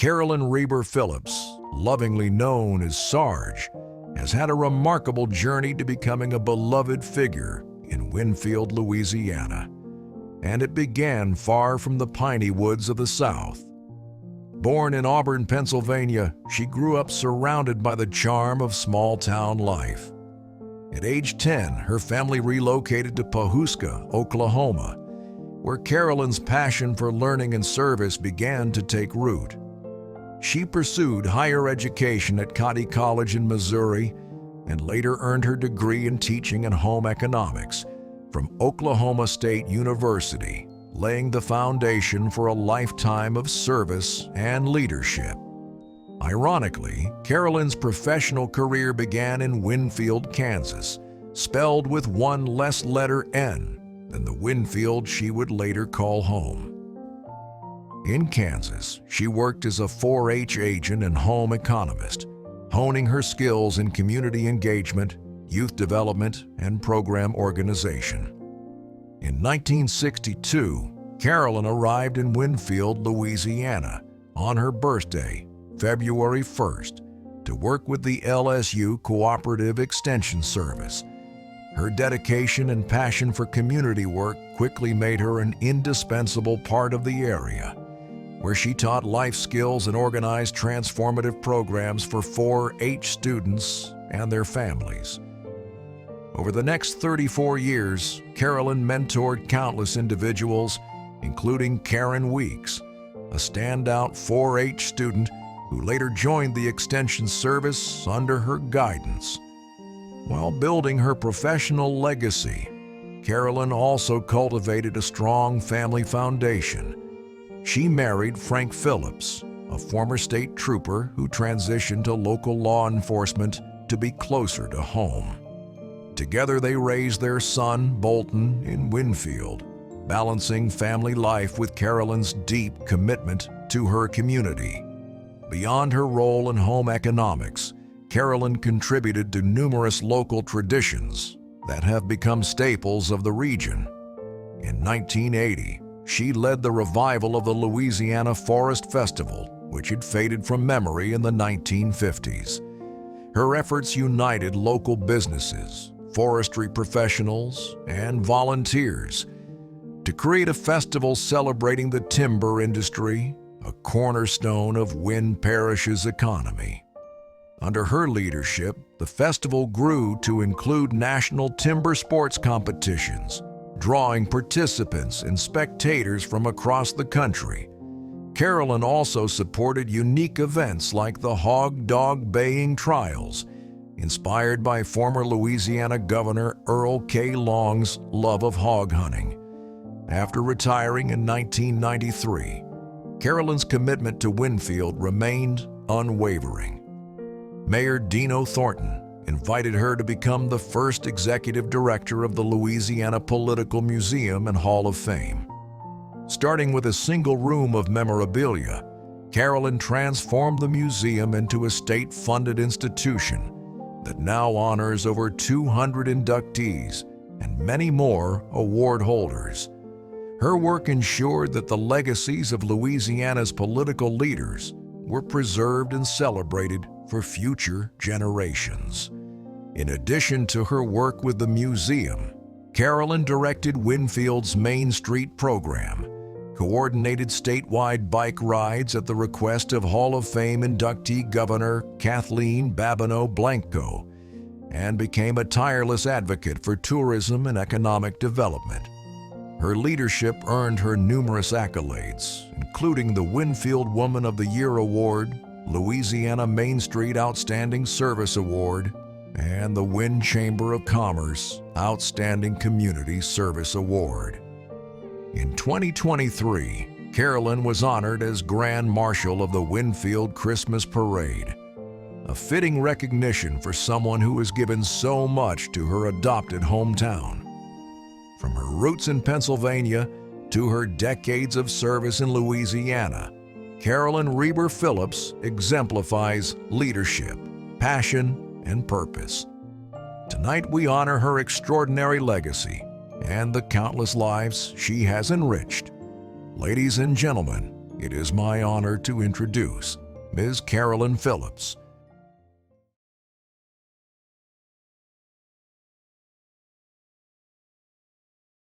Carolyn Reber Phillips, lovingly known as Sarge, has had a remarkable journey to becoming a beloved figure in Winfield, Louisiana. And it began far from the piney woods of the South. Born in Auburn, Pennsylvania, she grew up surrounded by the charm of small-town life. At age 10, her family relocated to Pawhuska, Oklahoma, where Carolyn's passion for learning and service began to take root. She pursued higher education at Cotty College in Missouri and later earned her degree in teaching and home economics from Oklahoma State University, laying the foundation for a lifetime of service and leadership. Ironically, Carolyn's professional career began in Winfield, Kansas, spelled with one less letter N than the Winfield she would later call home. In Kansas, she worked as a 4-H agent and home economist, honing her skills in community engagement, youth development, and program organization. In 1962, Carolyn arrived in Winfield, Louisiana, on her birthday, February 1st, to work with the LSU Cooperative Extension Service. Her dedication and passion for community work quickly made her an indispensable part of the area, where she taught life skills and organized transformative programs for 4-H students and their families. Over the next 34 years, Carolyn mentored countless individuals, including Karen Weeks, a standout 4-H student who later joined the Extension Service under her guidance. While building her professional legacy, Carolyn also cultivated a strong family foundation. She married Frank Phillips, a former state trooper who transitioned to local law enforcement to be closer to home. Together they raised their son, Bolton, in Winfield, balancing family life with Carolyn's deep commitment to her community. Beyond her role in home economics, Carolyn contributed to numerous local traditions that have become staples of the region. In 1980, she led the revival of the Louisiana Forest Festival, which had faded from memory in the 1950s. Her efforts united local businesses, forestry professionals, and volunteers to create a festival celebrating the timber industry, a cornerstone of Wynn Parish's economy. Under her leadership, the festival grew to include national timber sports competitions, drawing participants and spectators from across the country. Carolyn also supported unique events like the Hog Dog Baying Trials, inspired by former Louisiana Governor Earl K. Long's love of hog hunting. After retiring in 1993, Carolyn's commitment to Winfield remained unwavering. Mayor Dino Thornton invited her to become the first executive director of the Louisiana Political Museum and Hall of Fame. Starting with a single room of memorabilia, Carolyn transformed the museum into a state-funded institution that now honors over 200 inductees and many more award holders. Her work ensured that the legacies of Louisiana's political leaders were preserved and celebrated for future generations. In addition to her work with the museum, Carolyn directed Winfield's Main Street program, coordinated statewide bike rides at the request of Hall of Fame inductee Governor Kathleen Babineau Blanco, and became a tireless advocate for tourism and economic development. Her leadership earned her numerous accolades, including the Winfield Woman of the Year Award, Louisiana Main Street Outstanding Service Award, and the Wynn Chamber of Commerce Outstanding Community Service Award. In 2023, Carolyn was honored as Grand Marshal of the Winfield Christmas Parade, a fitting recognition for someone who has given so much to her adopted hometown. From her roots in Pennsylvania to her decades of service in Louisiana, Carolyn Reber Phillips exemplifies leadership, passion, and purpose. Tonight we honor her extraordinary legacy and the countless lives she has enriched. Ladies and gentlemen, it is my honor to introduce Ms. Carolyn Phillips,